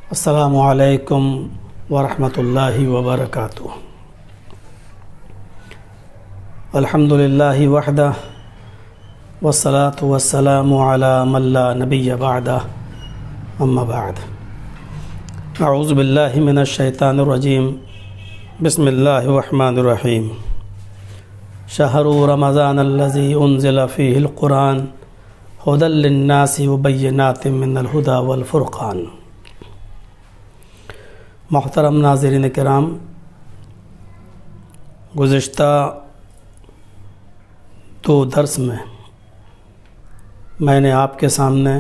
السلام علیکم ورحمۃ اللہ وبرکاتہ۔ الحمد للہ وحدہ والصلاة والسلام علی من لا نبی بعدہ، اما بعد۔ اعوذ باللہ من الشیطان الرجیم، بسم اللہ الرحمن الرحیم۔ شہر رمضان الذی انزل فیہ القرآن ھدی للناس وبینات من الھدی والفرقان۔ محترم ناظرین کرام، گزشتہ 2 درس میں نے آپ کے سامنے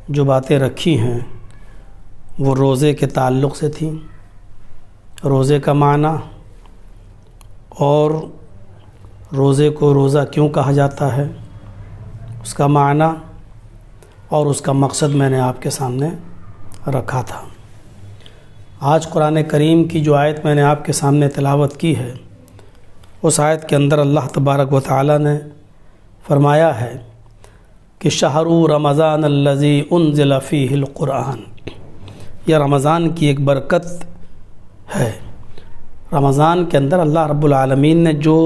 جو باتیں رکھی ہیں وہ روزے کے تعلق سے تھیں، روزے کا معنی اور روزے کو روزہ کیوں کہا جاتا ہے، اس کا معنی اور اس کا مقصد میں نے آپ کے سامنے رکھا تھا۔ آج قرآن کریم کی جو آیت میں نے آپ کے سامنے تلاوت کی ہے، اس آیت کے اندر اللہ تبارک و تعالی نے فرمایا ہے کہ شہر رمضان الذی انزل فیہ القرآن، یہ رمضان کی ایک برکت ہے۔ رمضان کے اندر اللہ رب العالمین نے جو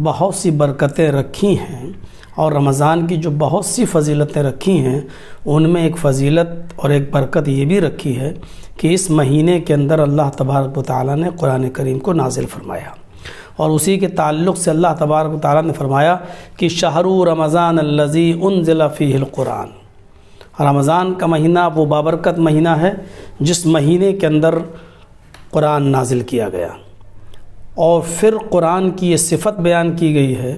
بہت سی برکتیں رکھی ہیں اور رمضان کی جو بہت سی فضیلتیں رکھی ہیں، ان میں ایک فضیلت اور ایک برکت یہ بھی رکھی ہے کہ اس مہینے کے اندر اللہ تبارک و تعالیٰ نے قرآن کریم کو نازل فرمایا، اور اسی کے تعلق سے اللہ تبارک و تعالیٰ نے فرمایا کہ شہر رمضان الذی انزل فیہ القرآن۔ رمضان کا مہینہ وہ بابرکت مہینہ ہے جس مہینے کے اندر قرآن نازل کیا گیا، اور پھر قرآن کی یہ صفت بیان کی گئی ہے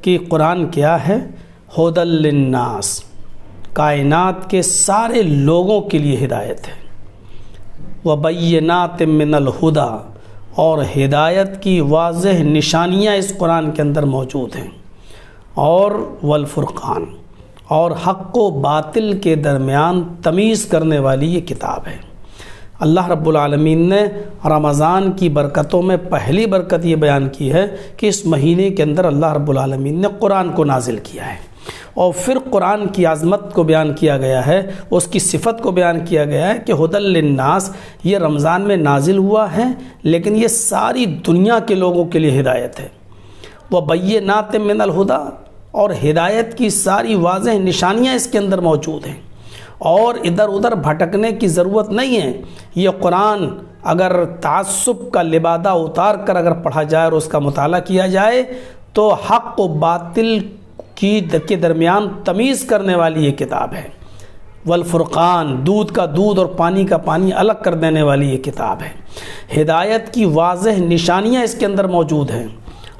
کہ قرآن کیا ہے؟ ھدی للناس، کائنات کے سارے لوگوں کے لیے ہدایت ہے، وبینات من الھدی، اور ہدایت کی واضح نشانیاں اس قرآن کے اندر موجود ہیں، اور والفرقان، اور حق و باطل کے درمیان تمیز کرنے والی یہ کتاب ہے۔ اللہ رب العالمین نے رمضان کی برکتوں میں پہلی برکت یہ بیان کی ہے کہ اس مہینے کے اندر اللہ رب العالمین نے قرآن کو نازل کیا ہے، اور پھر قرآن کی عظمت کو بیان کیا گیا ہے، اس کی صفت کو بیان کیا گیا ہے کہ ھدی للناس، یہ رمضان میں نازل ہوا ہے لیکن یہ ساری دنیا کے لوگوں کے لیے ہدایت ہے۔ وبینات من الھدی، اور ہدایت کی ساری واضح نشانیاں اس کے اندر موجود ہیں، اور ادھر ادھر بھٹکنے کی ضرورت نہیں ہے۔ یہ قرآن اگر تعصب کا لبادہ اتار کر اگر پڑھا جائے اور اس کا مطالعہ کیا جائے تو حق و باطل کے درمیان تمیز کرنے والی یہ کتاب ہے۔ والفرقان، دودھ کا دودھ اور پانی کا پانی الگ کر دینے والی یہ کتاب ہے۔ ہدایت کی واضح نشانیاں اس کے اندر موجود ہیں۔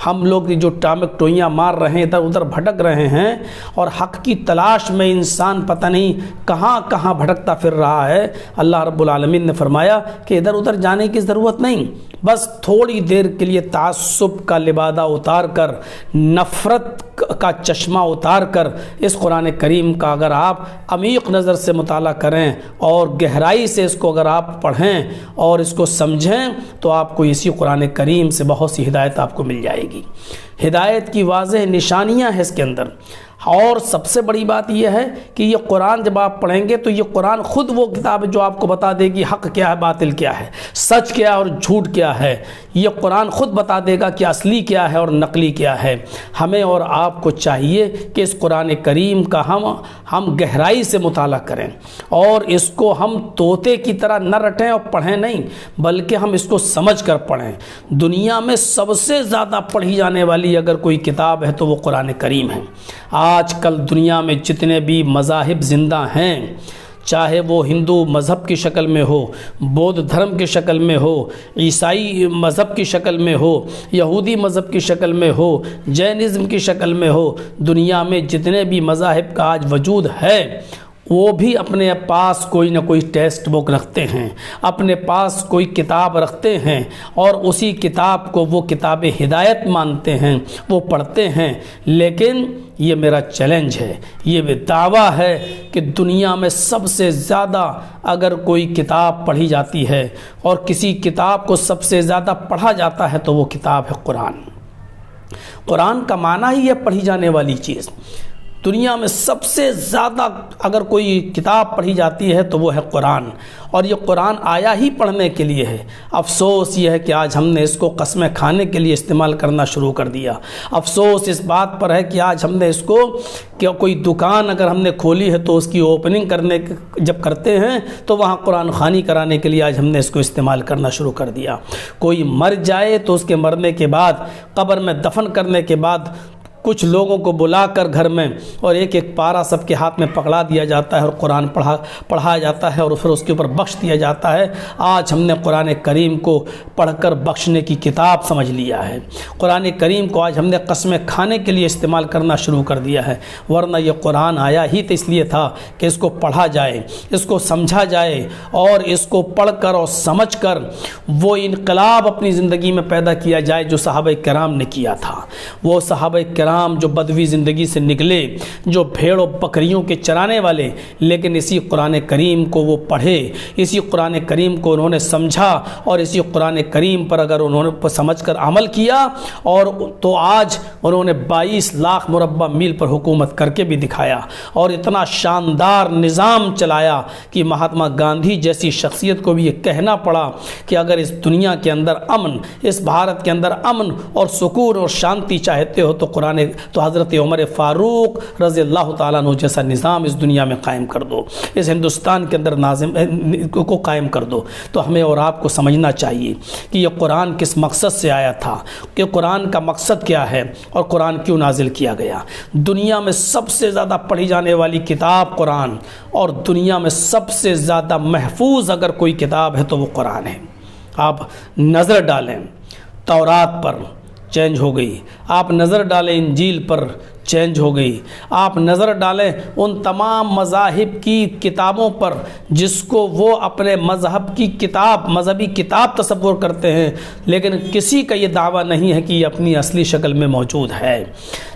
ہم لوگ جو ٹامک ٹوئیاں مار رہے ہیں، ادھر ادھر بھٹک رہے ہیں، اور حق کی تلاش میں انسان پتہ نہیں کہاں کہاں بھٹکتا پھر رہا ہے، اللہ رب العالمین نے فرمایا کہ ادھر ادھر جانے کی ضرورت نہیں، بس تھوڑی دیر کے لیے تعصب کا لبادہ اتار کر، نفرت کا چشمہ اتار کر اس قرآن کریم کا اگر آپ عمیق نظر سے مطالعہ کریں اور گہرائی سے اس کو اگر آپ پڑھیں اور اس کو سمجھیں تو آپ کو اسی قرآن کریم سے بہت سی ہدایت آپ کو مل جائے گی۔ ہدایت کی واضح نشانیاں ہیں اس کے اندر، اور سب سے بڑی بات یہ ہے کہ یہ قرآن جب آپ پڑھیں گے تو یہ قرآن خود وہ کتاب ہے جو آپ کو بتا دے گی حق کیا ہے، باطل کیا ہے، سچ کیا ہے اور جھوٹ کیا ہے۔ یہ قرآن خود بتا دے گا کہ اصلی کیا ہے اور نقلی کیا ہے۔ ہمیں اور آپ کو چاہیے کہ اس قرآن کریم کا ہم گہرائی سے مطالعہ کریں، اور اس کو ہم طوطے کی طرح نہ رٹیں اور پڑھیں نہیں، بلکہ ہم اس کو سمجھ کر پڑھیں۔ دنیا میں سب سے زیادہ پڑھی جانے والی اگر کوئی کتاب ہے تو وہ قرآن کریم ہے۔ آج کل دنیا میں جتنے بھی مذاہب زندہ ہیں، چاہے وہ ہندو مذہب کی شکل میں ہو، بودھ دھرم کی شکل میں ہو، عیسائی مذہب کی شکل میں ہو، یہودی مذہب کی شکل میں ہو، جینزم کی شکل میں ہو، دنیا میں جتنے بھی مذاہب کا آج وجود ہے وہ بھی اپنے پاس کوئی نہ کوئی ٹیکسٹ بک رکھتے ہیں، اپنے پاس کوئی کتاب رکھتے ہیں، اور اسی کتاب کو وہ کتاب ہدایت مانتے ہیں، وہ پڑھتے ہیں۔ لیکن یہ میرا چیلنج ہے، یہ بھی دعویٰ ہے کہ دنیا میں سب سے زیادہ اگر کوئی کتاب پڑھی جاتی ہے اور کسی کتاب کو سب سے زیادہ پڑھا جاتا ہے تو وہ کتاب ہے قرآن۔ قرآن کا معنی ہی ہے پڑھی جانے والی چیز۔ دنیا میں سب سے زیادہ اگر کوئی کتاب پڑھی جاتی ہے تو وہ ہے قرآن، اور یہ قرآن آیا ہی پڑھنے کے لیے ہے۔ افسوس یہ ہے کہ آج ہم نے اس کو قسمیں کھانے کے لیے استعمال کرنا شروع کر دیا۔ افسوس اس بات پر ہے کہ آج ہم نے اس کو کہ کوئی دکان اگر ہم نے کھولی ہے تو اس کی اوپننگ جب کرتے ہیں تو وہاں قرآن خوانی کرانے کے لیے آج ہم نے اس کو استعمال کرنا شروع کر دیا۔ کوئی مر جائے تو اس کے مرنے کے بعد قبر میں دفن کرنے کے بعد کچھ لوگوں کو بلا کر گھر میں اور ایک ایک پارہ سب کے ہاتھ میں پکڑا دیا جاتا ہے اور قرآن پڑھایا جاتا ہے اور پھر اس کے اوپر بخش دیا جاتا ہے۔ آج ہم نے قرآن کریم کو پڑھ کر بخشنے کی کتاب سمجھ لیا ہے۔ قرآن کریم کو آج ہم نے قسمیں کھانے کے لیے استعمال کرنا شروع کر دیا ہے، ورنہ یہ قرآن آیا ہی تو اس لیے تھا کہ اس کو پڑھا جائے، اس کو سمجھا جائے، اور اس کو پڑھ کر اور سمجھ کر وہ انقلاب اپنی زندگی میں پیدا کیا جائے جو صحابہ کرام نے کیا تھا۔ وہ صحابہ کرام جو بدوی زندگی سے نکلے، جو بھیڑ و بکریوں کے چرانے والے، لیکن اسی قرآن کریم کو وہ پڑھے، اسی قرآن کریم کو انہوں نے سمجھا، اور اسی قرآن کریم پر اگر انہوں نے سمجھ کر عمل کیا اور تو آج انہوں نے 22 لاکھ مربع میل پر حکومت کر کے بھی دکھایا، اور اتنا شاندار نظام چلایا کہ مہاتما گاندھی جیسی شخصیت کو بھی یہ کہنا پڑا کہ اگر اس دنیا کے اندر امن، اس بھارت کے اندر امن اور سکون اور شانتی چاہتے ہو تو حضرت عمر فاروق رضی اللہ تعالیٰ عنہ جیسا نظام اس دنیا میں قائم کر دو، اس ہندوستان کے اندر کو قائم کر دو۔ تو ہمیں اور آپ کو سمجھنا چاہیے کہ یہ قرآن کس مقصد سے آیا تھا، کہ قرآن کا مقصد کیا ہے اور قرآن کیوں نازل کیا گیا۔ دنیا میں سب سے زیادہ پڑھی جانے والی کتاب قرآن، اور دنیا میں سب سے زیادہ محفوظ اگر کوئی کتاب ہے تو وہ قرآن ہے۔ آپ نظر ڈالیں تورات پر، چینج ہو گئی، آپ نظر ڈالیں انجیل پر، چینج ہو گئی، آپ نظر ڈالیں ان تمام مذاہب کی کتابوں پر جس کو وہ اپنے مذہب کی کتاب، مذہبی کتاب تصور کرتے ہیں، لیکن کسی کا یہ دعویٰ نہیں ہے کہ یہ اپنی اصلی شکل میں موجود ہے۔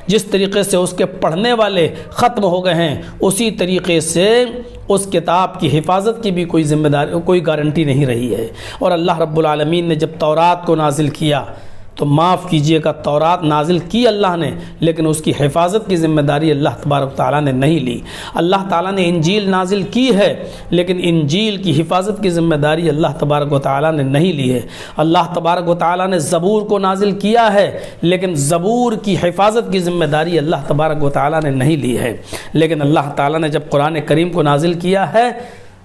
جس طریقے سے اس کے پڑھنے والے ختم ہو گئے ہیں، اسی طریقے سے اس کتاب کی حفاظت کی بھی کوئی ذمہ داری، کوئی گارنٹی نہیں رہی ہے۔ اور اللہ رب العالمین نے جب تورات کو نازل کیا تو معاف کیجئے گا، تورات نازل کی اللہ نے، لیکن اس کی حفاظت کی ذمہ داری اللہ تبارک و تعالیٰ نے نہیں لی۔ اللہ تعالیٰ نے انجیل نازل کی ہے، لیکن انجیل کی حفاظت کی ذمہ داری اللہ تبارک و تعالیٰ نے نہیں لی ہے۔ اللہ تبارک و تعالیٰ نے زبور کو نازل کیا ہے، لیکن زبور کی حفاظت کی ذمہ داری اللہ تبارک و تعالیٰ نے نہیں لی ہے۔ لیکن اللہ تعالیٰ نے جب قرآن کریم کو نازل کیا ہے،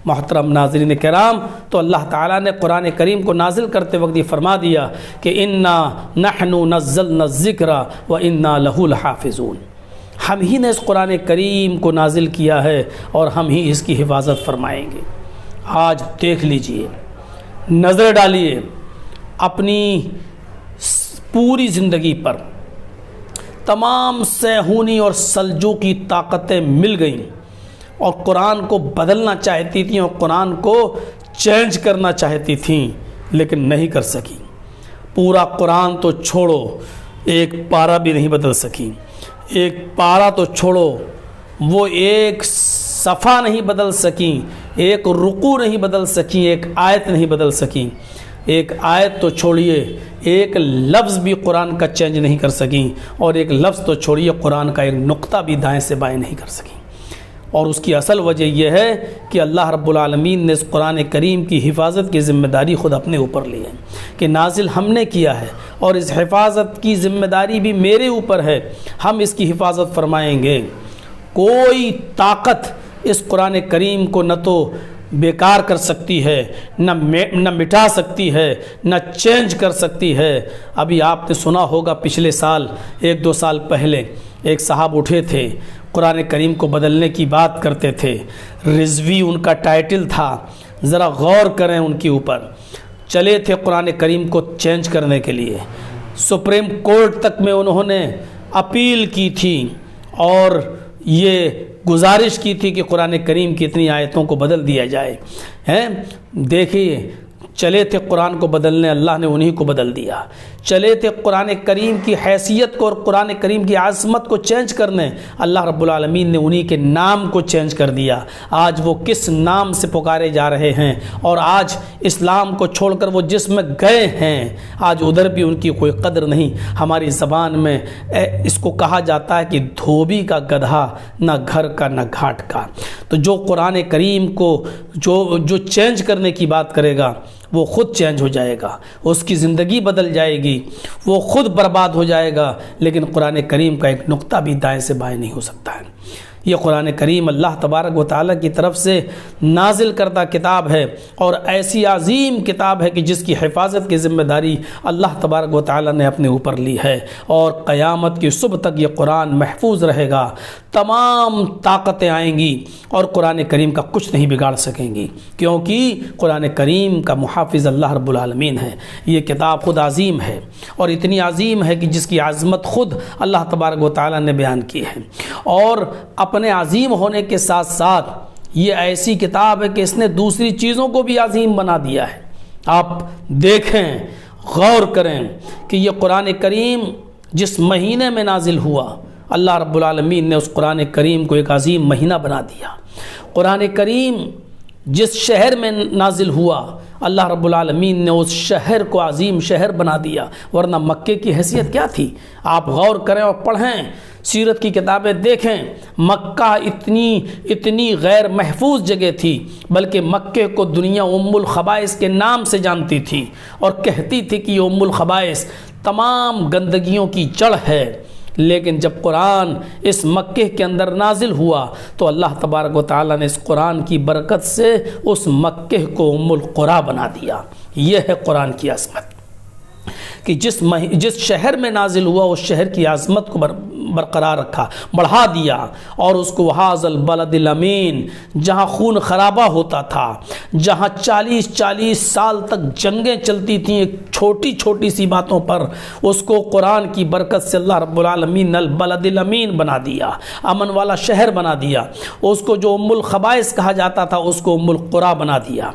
محترم ناظرین کرام، تو اللہ تعالیٰ نے قرآن کریم کو نازل کرتے وقت یہ فرما دیا کہ انا نحن نزلنا الذکر وانا لہ لحافظون، ہم ہی نے اس قرآن کریم کو نازل کیا ہے اور ہم ہی اس کی حفاظت فرمائیں گے۔ آج دیکھ لیجئے، نظر ڈالیے اپنی پوری زندگی پر، تمام سیہونی اور سلجوقی طاقتیں مل گئیں اور قرآن کو بدلنا چاہتی تھیں اور قرآن کو چینج کرنا چاہتی تھیں، لیکن نہیں کر سکی۔ پورا قرآن تو چھوڑو، ایک پارہ بھی نہیں بدل سکی، ایک پارہ تو چھوڑو، وہ ایک صفحہ نہیں بدل سکیں، ایک رکوع نہیں بدل سکیں، ایک آیت نہیں بدل سکیں، ایک آیت تو چھوڑیے، ایک لفظ بھی قرآن کا چینج نہیں کر سکیں، اور ایک لفظ تو چھوڑیے، قرآن کا ایک نقطہ بھی دائیں سے بائیں نہیں کر سکیں۔ اور اس کی اصل وجہ یہ ہے کہ اللہ رب العالمین نے اس قرآن کریم کی حفاظت کی ذمہ داری خود اپنے اوپر لی ہے کہ نازل ہم نے کیا ہے، اور اس حفاظت کی ذمہ داری بھی میرے اوپر ہے، ہم اس کی حفاظت فرمائیں گے۔ کوئی طاقت اس قرآن کریم کو نہ تو بیکار کر سکتی ہے، نہ مٹا سکتی ہے، نہ چینج کر سکتی ہے۔ ابھی آپ نے سنا ہوگا پچھلے سال، 1-2 سال پہلے ایک صاحب اٹھے تھے، قرآن کریم کو بدلنے کی بات کرتے تھے، رضوی ان کا ٹائٹل تھا، ذرا غور کریں ان کے اوپر۔ چلے تھے قرآن کریم کو چینج کرنے کے لیے، سپریم کورٹ تک میں انہوں نے اپیل کی تھی اور یہ گزارش کی تھی کہ قرآن کریم کی اتنی آیتوں کو بدل دیا جائے۔ دیکھیے چلے تھے قرآن کو بدلنے، اللہ نے انہی کو بدل دیا۔ چلے تھے قرآن کریم کی حیثیت کو اور قرآن کریم کی عظمت کو چینج کرنے، اللہ رب العالمین نے انہی کے نام کو چینج کر دیا۔ آج وہ کس نام سے پکارے جا رہے ہیں، اور آج اسلام کو چھوڑ کر وہ جس میں گئے ہیں، آج ادھر بھی ان کی کوئی قدر نہیں۔ ہماری زبان میں اس کو کہا جاتا ہے کہ دھوبی کا گدھا، نہ گھر کا نہ گھاٹ کا۔ تو جو قرآن کریم کو جو چینج کرنے کی بات کرے گا وہ خود چینج ہو جائے گا، اس کی زندگی بدل جائے گی، وہ خود برباد ہو جائے گا، لیکن قرآن کریم کا ایک نقطہ بھی دائیں سے بائیں نہیں ہو سکتا ہے۔ یہ قرآن کریم اللہ تبارک و تعالیٰ کی طرف سے نازل کردہ کتاب ہے، اور ایسی عظیم کتاب ہے کہ جس کی حفاظت کی ذمہ داری اللہ تبارک و تعالیٰ نے اپنے اوپر لی ہے، اور قیامت کی صبح تک یہ قرآن محفوظ رہے گا۔ تمام طاقتیں آئیں گی اور قرآن کریم کا کچھ نہیں بگاڑ سکیں گی، کیونکہ قرآن کریم کا محافظ اللہ رب العالمین ہے۔ یہ کتاب خود عظیم ہے، اور اتنی عظیم ہے کہ جس کی عظمت خود اللہ تبارک و تعالیٰ نے بیان کی ہے، اور اپنے عظیم ہونے کے ساتھ ساتھ یہ ایسی کتاب ہے کہ اس نے دوسری چیزوں کو بھی عظیم بنا دیا ہے۔ آپ دیکھیں، غور کریں کہ یہ قرآن کریم جس مہینے میں نازل ہوا، اللہ رب العالمین نے اس قرآن کریم کو ایک عظیم مہینہ بنا دیا۔ قرآن کریم جس شہر میں نازل ہوا، اللہ رب العالمین نے اس شہر کو عظیم شہر بنا دیا، ورنہ مکے کی حیثیت کیا تھی؟ آپ غور کریں اور پڑھیں، سیرت کی کتابیں دیکھیں۔ مکہ اتنی غیر محفوظ جگہ تھی، بلکہ مکے کو دنیا ام الخبائث کے نام سے جانتی تھی، اور کہتی تھی کہ یہ ام الخبائث تمام گندگیوں کی جڑ ہے۔ لیکن جب قرآن اس مکے کے اندر نازل ہوا تو اللہ تبارک و تعالیٰ نے اس قرآن کی برکت سے اس مکے کو ام القریٰ بنا دیا۔ یہ ہے قرآن کی عظمت، کہ جس شہر میں نازل ہوا اس شہر کی عظمت کو برقرار رکھا، بڑھا دیا، اور اس کو وہاذ البلد الامین، جہاں خون خرابہ ہوتا تھا، جہاں 40 سال تک جنگیں چلتی تھیں ایک چھوٹی چھوٹی سی باتوں پر، اس کو قرآن کی برکت سے اللہ رب العالمین نے البلد الامین بنا دیا، امن والا شہر بنا دیا۔ اس کو جو ام الخبائث کہا جاتا تھا اس کو ام القریٰ بنا دیا۔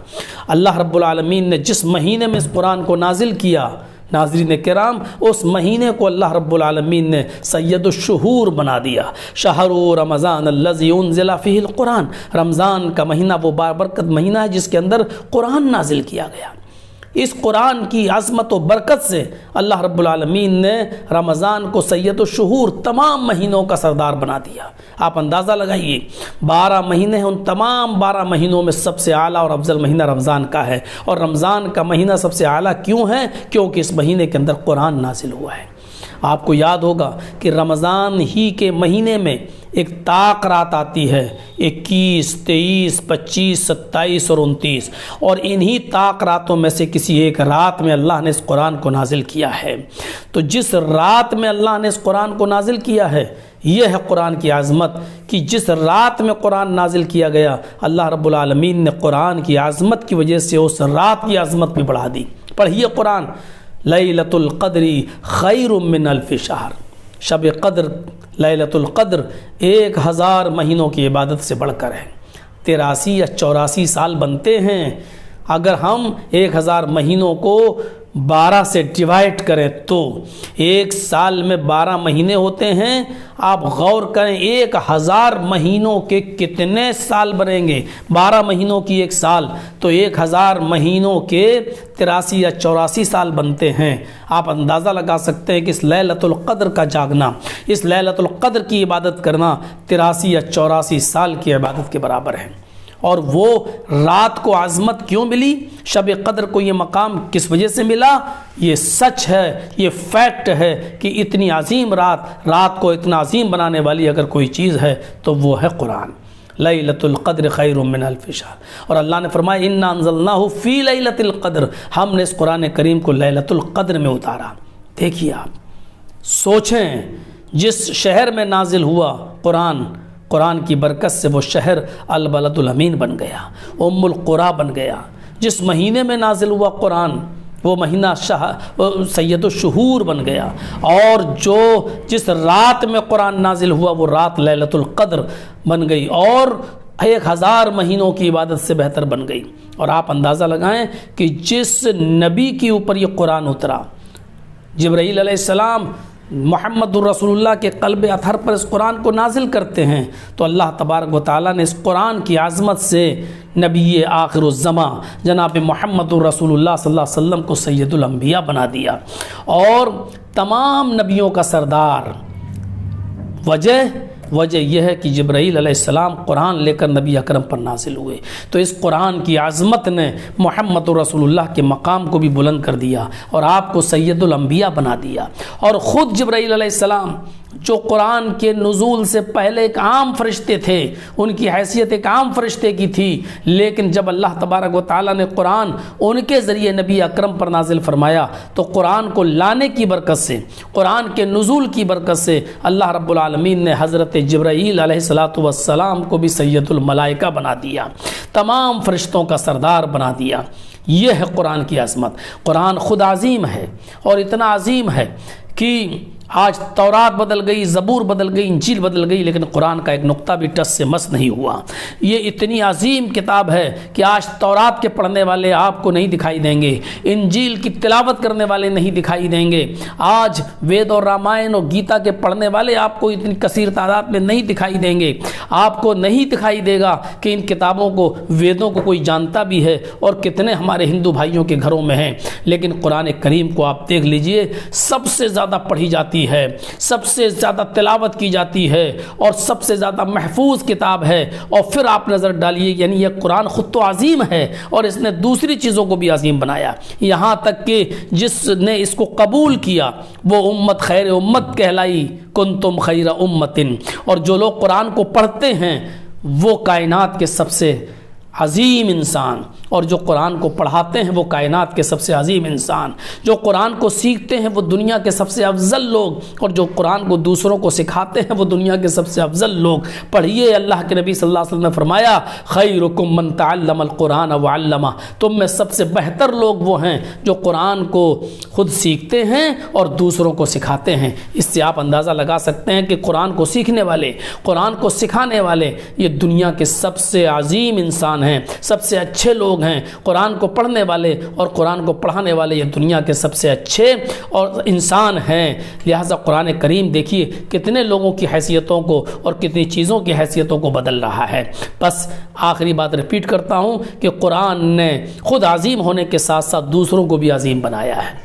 اللہ رب العالمین نے جس مہینے میں اس قرآن کو نازل کیا، ناظرین کرام، اس مہینے کو اللہ رب العالمین نے سید الشہور بنا دیا۔ شہر رمضان الذی انزل فیہ القرآن، رمضان کا مہینہ وہ بابرکت مہینہ ہے جس کے اندر قرآن نازل کیا گیا۔ اس قرآن کی عظمت و برکت سے اللہ رب العالمین نے رمضان کو سید الشہور، تمام مہینوں کا سردار بنا دیا۔ آپ اندازہ لگائیے، 12 مہینے ہیں، ان تمام 12 مہینوں میں سب سے اعلیٰ اور افضل مہینہ رمضان کا ہے۔ اور رمضان کا مہینہ سب سے اعلیٰ کیوں ہے؟ کیونکہ اس مہینے کے اندر قرآن نازل ہوا ہے۔ آپ کو یاد ہوگا کہ رمضان ہی کے مہینے میں ایک طاق رات آتی ہے، 21، 23، 25، 27 اور 29، اور انہی طاق راتوں میں سے کسی ایک رات میں اللہ نے اس قرآن کو نازل کیا ہے۔ تو جس رات میں اللہ نے اس قرآن کو نازل کیا ہے، یہ ہے قرآن کی عظمت، کہ جس رات میں قرآن نازل کیا گیا، اللہ رب العالمین نے قرآن کی عظمت کی وجہ سے اس رات کی عظمت بھی بڑھا دی۔ پڑھیے قرآن، لیلۃ القدر خیر من الف شہر، شب قدر، لیلۃ القدر 1000 مہینوں کی عبادت سے بڑھ کر ہے۔ 83 یا 84 سال بنتے ہیں، اگر ہم 1000 مہینوں کو 12 سے ڈیوائڈ کریں تو ایک سال میں 12 مہینے ہوتے ہیں۔ آپ غور کریں 1000 مہینوں کے کتنے سال بنیں گے؟ 12 مہینوں کی ایک سال، تو 1000 مہینوں کے 83 یا 84 سال بنتے ہیں۔ آپ اندازہ لگا سکتے ہیں کہ اس لیلۃ القدر کا جاگنا، اس لیلۃ القدر کی عبادت کرنا 83 یا 84 سال کی عبادت کے برابر ہے۔ اور وہ رات کو عظمت کیوں ملی؟ شب قدر کو یہ مقام کس وجہ سے ملا؟ یہ سچ ہے، یہ فیکٹ ہے کہ اتنی عظیم رات کو اتنا عظیم بنانے والی اگر کوئی چیز ہے تو وہ ہے قرآن۔ لیلۃ القدر خیر من الف شہر، اور اللہ نے فرمایا انا انزلناہ فی لیلۃ القدر، ہم نے اس قرآن کریم کو لیلۃ القدر میں اتارا۔ دیکھیے، آپ سوچیں، جس شہر میں نازل ہوا قرآن کی برکت سے وہ شہر البلد الامین بن گیا، ام القریٰ بن گیا۔ جس مہینے میں نازل ہوا قرآن وہ مہینہ سید الشہور بن گیا، اور جس رات میں قرآن نازل ہوا وہ رات لیلۃ القدر بن گئی۔ اور 1000 مہینوں کی عبادت سے بہتر بن گئی۔ اور آپ اندازہ لگائیں کہ جس نبی کے اوپر یہ قرآن اترا، جبرائیل علیہ السلام محمد الرسول اللہ کے قلب اطہر پر اس قرآن کو نازل کرتے ہیں، تو اللہ تبارک و تعالیٰ نے اس قرآن کی عظمت سے نبی آخر الزماں جناب محمد الرسول اللہ صلی اللہ علیہ وسلم کو سید الانبیاء بنا دیا اور تمام نبیوں کا سردار۔ وجہ یہ ہے کہ جبرائیل علیہ السلام قرآن لے کر نبی اکرم پر نازل ہوئے، تو اس قرآن کی عظمت نے محمد رسول اللہ کے مقام کو بھی بلند کر دیا اور آپ کو سید الانبیاء بنا دیا۔ اور خود جبرائیل علیہ السلام جو قرآن کے نزول سے پہلے ایک عام فرشتے تھے، ان کی حیثیت ایک عام فرشتے کی تھی، لیکن جب اللہ تبارک و تعالیٰ نے قرآن ان کے ذریعے نبی اکرم پر نازل فرمایا تو قرآن کو لانے کی برکت سے، قرآن کے نزول کی برکت سے اللہ رب العالمین نے حضرت جبرائیل علیہ السلام کو بھی سید الملائکہ بنا دیا، تمام فرشتوں کا سردار بنا دیا۔ یہ ہے قرآن کی عظمت۔ قرآن خود عظیم ہے اور اتنا عظیم ہے کہ آج تورات بدل گئی، زبور بدل گئی، انجیل بدل گئی، لیکن قرآن کا ایک نقطہ بھی ٹس سے مس نہیں ہوا۔ یہ اتنی عظیم کتاب ہے کہ آج تورات کے پڑھنے والے آپ کو نہیں دکھائی دیں گے، انجیل کی تلاوت کرنے والے نہیں دکھائی دیں گے، آج وید اور رامائن اور گیتا کے پڑھنے والے آپ کو اتنی کثیر تعداد میں نہیں دکھائی دیں گے۔ آپ کو نہیں دکھائی دے گا کہ ان کتابوں کو، ویدوں کو کوئی جانتا بھی ہے، اور کتنے ہمارے ہندو بھائیوں کے گھروں میں ہیں، لیکن قرآن کریم کو آپ دیکھ لیجئے، سب سے زیادہ پڑھی جاتی ہے، سب سے زیادہ تلاوت کی جاتی ہے اور سب سے زیادہ محفوظ کتاب ہے۔ اور پھر آپ نظر ڈالیے، یعنی یہ قرآن خود تو عظیم ہے اور اس نے دوسری چیزوں کو بھی عظیم بنایا، یہاں تک کہ جس نے اس کو قبول کیا وہ امت خیر امت کہلائی، کنتم خیر امت۔ اور جو لوگ قرآن کو پڑھتے ہیں وہ کائنات کے سب سے عظیم انسان، اور جو قرآن کو پڑھاتے ہیں وہ کائنات کے سب سے عظیم انسان، جو قرآن کو سیکھتے ہیں وہ دنیا کے سب سے افضل لوگ، اور جو قرآن کو دوسروں کو سکھاتے ہیں وہ دنیا کے سب سے افضل لوگ۔ پڑھیے، اللہ کے نبی صلی اللہ علیہ وسلم نے فرمایا، خیرکم من تعلم القرآن وعلمہ، تم میں سب سے بہتر لوگ وہ ہیں جو قرآن کو خود سیکھتے ہیں اور دوسروں کو سکھاتے ہیں۔ اس سے آپ اندازہ لگا سکتے ہیں کہ قرآن کو سیکھنے والے، قرآن کو سکھانے والے یہ دنیا کے سب سے عظیم انسان ہیں، سب سے اچھے لوگ ہیں۔ قرآن کو پڑھنے والے اور قرآن کو پڑھانے والے یہ دنیا کے سب سے اچھے اور انسان ہیں۔ لہٰذا قرآن کریم دیکھیے کتنے لوگوں کی حیثیتوں کو اور کتنی چیزوں کی حیثیتوں کو بدل رہا ہے۔ بس آخری بات ریپیٹ کرتا ہوں کہ قرآن نے خود عظیم ہونے کے ساتھ ساتھ دوسروں کو بھی عظیم بنایا ہے۔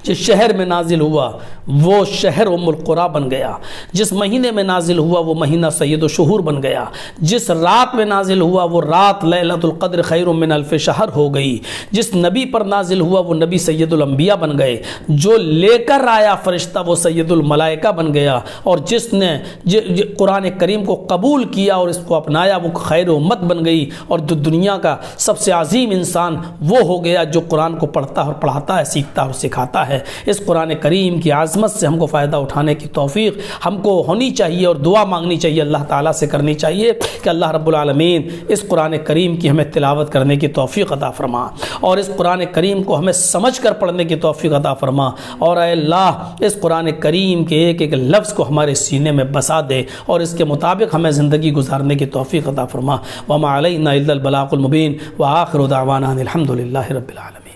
جس شہر میں نازل ہوا وہ شہر ام القریٰ بن گیا، جس مہینے میں نازل ہوا وہ مہینہ سید الشہور بن گیا، جس رات میں نازل ہوا وہ رات لیلۃ القدر خیر من الف شہر ہو گئی، جس نبی پر نازل ہوا وہ نبی سید الانبیاء بن گئے، جو لے کر آیا فرشتہ وہ سید الملائکہ بن گیا، اور جس نے قرآن کریم کو قبول کیا اور اس کو اپنایا وہ خیر امت بن گئی، اور دنیا کا سب سے عظیم انسان وہ ہو گیا جو قرآن کو پڑھتا اور پڑھاتا ہے، سیکھتا اور سکھاتا ہے۔ اس قرآن کریم کی عظمت سے ہم کو فائدہ اٹھانے کی توفیق ہم کو ہونی چاہیے اور دعا مانگنی چاہیے، اللہ تعالیٰ سے کرنی چاہیے کہ اللہ رب العالمین اس قرآن کریم کی ہمیں تلاوت کرنے کی توفیق عطا فرما، اور اس قرآن کریم کو ہمیں سمجھ کر پڑھنے کی توفیق عطا فرما، اور اے اللہ اس قرآن کریم کے ایک ایک لفظ کو ہمارے سینے میں بسا دے اور اس کے مطابق ہمیں زندگی گزارنے کی توفیق عطا فرما۔ وما علینا الا البلاغ المبین، وآخر دعوانا الحمد للہ رب العالمین۔